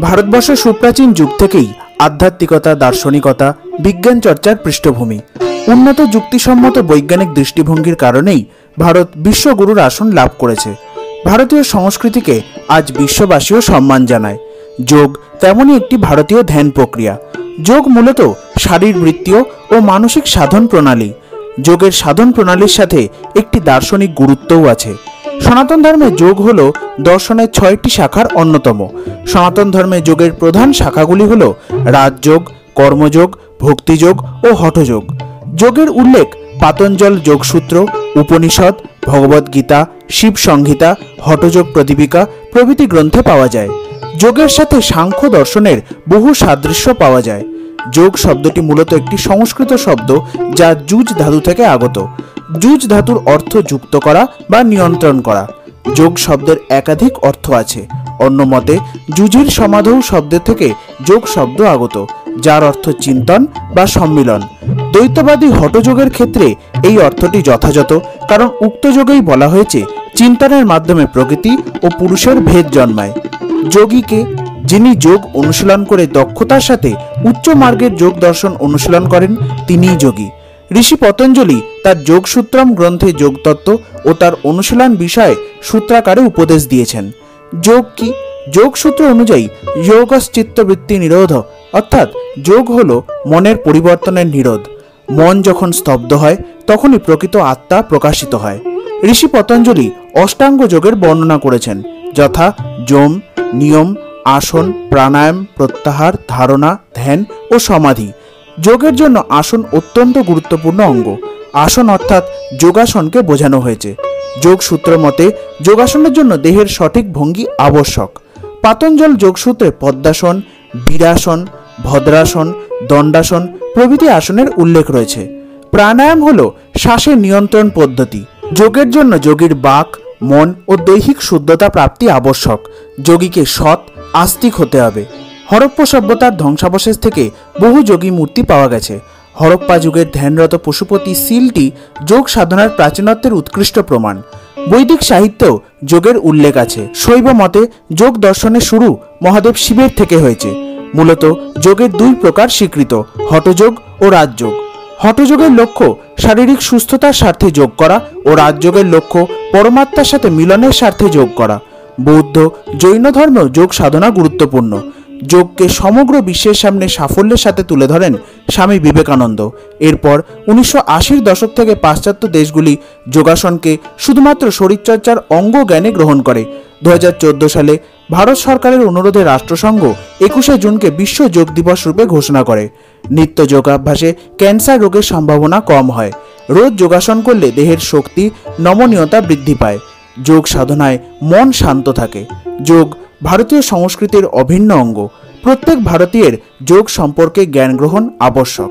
ভারতবর্ষের সুপ্রাচীন যুগ থেকেই আধ্যাত্মিকতা, দার্শনিকতা, বিজ্ঞান চর্চার পৃষ্ঠভূমি। উন্নত যুক্তিসম্মত বৈজ্ঞানিক দৃষ্টিভঙ্গির কারণেই ভারত বিশ্বগুরুর আসন লাভ করেছে। ভারতীয় সংস্কৃতিকে আজ বিশ্ববাসীও সম্মান জানায়। যোগ তেমনই একটি ভারতীয় ধ্যান প্রক্রিয়া। যোগ মূলত শারীরবৃত্তীয় ও মানসিক সাধন প্রণালী। যোগের সাধন প্রণালীর সাথে একটি দার্শনিক গুরুত্বও আছে। সনাতন ধর্মে যোগ হল দর্শনের 6টি শাখার অন্যতম। সনাতন ধর্মে যোগের প্রধান শাখাগুলি হল রাজযোগ, কর্মযোগ, ভক্তিযোগ ও হঠযোগ। যোগের উল্লেখ পাতঞ্জল যোগসূত্র, উপনিষদ, ভগবদ্গীতা, শিব সংহিতা, হঠযোগ প্রদীপিকা প্রভৃতি গ্রন্থে পাওয়া যায়। যোগের সাথে সাংখ্য দর্শনের বহু সাদৃশ্য পাওয়া যায়। যোগ শব্দটি মূলত একটি সংস্কৃত শব্দ, যা যুজ ধাতু থেকে আগত। যুজ ধাতুর অর্থ যুক্ত করা বা নিয়ন্ত্রণ করা। যোগ শব্দের একাধিক অর্থ আছে। অন্য মতে যুজির সমাধৌ শব্দ থেকে যোগ শব্দ আগত, যার অর্থ চিন্তন বা সম্মিলন। দ্বৈতবাদী হঠযোগের ক্ষেত্রে এই অর্থটি যথাযথ, কারণ উক্ত যোগেই বলা হয়েছে চিন্তনের মাধ্যমে প্রকৃতি ও পুরুষের ভেদ জন্মায়। যোগীকে, যিনি যোগ অনুশীলন করে দক্ষতার সাথে উচ্চ মার্গের যোগ দর্শন অনুশীলন করেন, তিনিই যোগী। ঋষি পতঞ্জলি তার যোগসূত্রম গ্রন্থে যোগতত্ত্ব ও তার অনুশীলন বিষয়ে সূত্রাকারে উপদেশ দিয়েছেন। যোগ কি? যোগসূত্র অনুযায়ী যোগশ্চিত্তবৃত্তি নিরোধ, অর্থাৎ যোগ হল মনের পরিবর্তনের নিরোধ। মন যখন স্তব্ধ হয় তখনই প্রকৃত আত্মা প্রকাশিত হয়। ঋষি পতঞ্জলি অষ্টাঙ্গ যোগের বর্ণনা করেছেন, যথা যম, নিয়ম, আসন, প্রাণায়াম, প্রত্যাহার, ধারণা, ধ্যান ও সমাধি। যোগের জন্য আসন অত্যন্ত গুরুত্বপূর্ণ অঙ্গ। আসন অর্থাৎ যোগাসনকে বোঝানো হয়েছে। যোগসূত্র মতে যোগাসনের জন্য দেহের সঠিক ভঙ্গি আবশ্যক। পাতঞ্জল যোগসূত্রে পদ্মাসন, বীরাসন, ভদ্রাসন, দণ্ডাসন প্রভৃতি আসনের উল্লেখ রয়েছে। প্রাণায়াম হল শ্বাসের নিয়ন্ত্রণ পদ্ধতি। যোগের জন্য যোগীর বাক, মন ও দৈহিক শুদ্ধতা প্রাপ্তি আবশ্যক। যোগীকে সৎ, আস্তিক হতে হবে। হরপ্পা সভ্যতার ধ্বংসাবশেষ থেকে বহু যোগী মূর্তি পাওয়া গেছে। হরপ্পা যুগের ধ্যানরত পশুপতি সিলটি যোগ সাধনার প্রাচীনত্বের উৎকৃষ্ট প্রমাণ। বৈদিক সাহিত্যেও যোগের উল্লেখ আছে। শৈব মতে যোগ দর্শনের শুরু মহাদেব শিবের থেকে হয়েছে। মূলত যোগের দুই প্রকার স্বীকৃত, হঠযোগ ও রাজযোগ। হঠযোগের লক্ষ্য শারীরিক সুস্থতার স্বার্থে যোগ করা ও রাজযোগের লক্ষ্য পরমাত্মার সাথে মিলনের স্বার্থে যোগ করা। বৌদ্ধ, জৈন ধর্মেও যোগ সাধনা গুরুত্বপূর্ণ। যোগকে সমগ্র বিশ্বের সামনে সাফল্যের সাথে তুলে ধরেন স্বামী বিবেকানন্দ। এরপর 1980-র দশক থেকে পাশ্চাত্য দেশগুলি যোগাসনকে শুধুমাত্র শরীরচর্চার অঙ্গ জ্ঞানে গ্রহণ করে। 2014 সালে ভারত সরকারের অনুরোধে রাষ্ট্রসংঘ 21শে জুনকে বিশ্ব যোগ দিবস রূপে ঘোষণা করে। নিত্য যোগাভ্যাসে ক্যান্সার রোগের সম্ভাবনা কম হয়। রোজ যোগাসন করলে দেহের শক্তি, নমনীয়তা বৃদ্ধি পায়। যোগ সাধনায় মন শান্ত থাকে। যোগ ভারতীয় সংস্কৃতির অভিন্ন অঙ্গ। প্রত্যেক ভারতীয়ের যোগ সম্পর্কে জ্ঞান গ্রহণ আবশ্যক।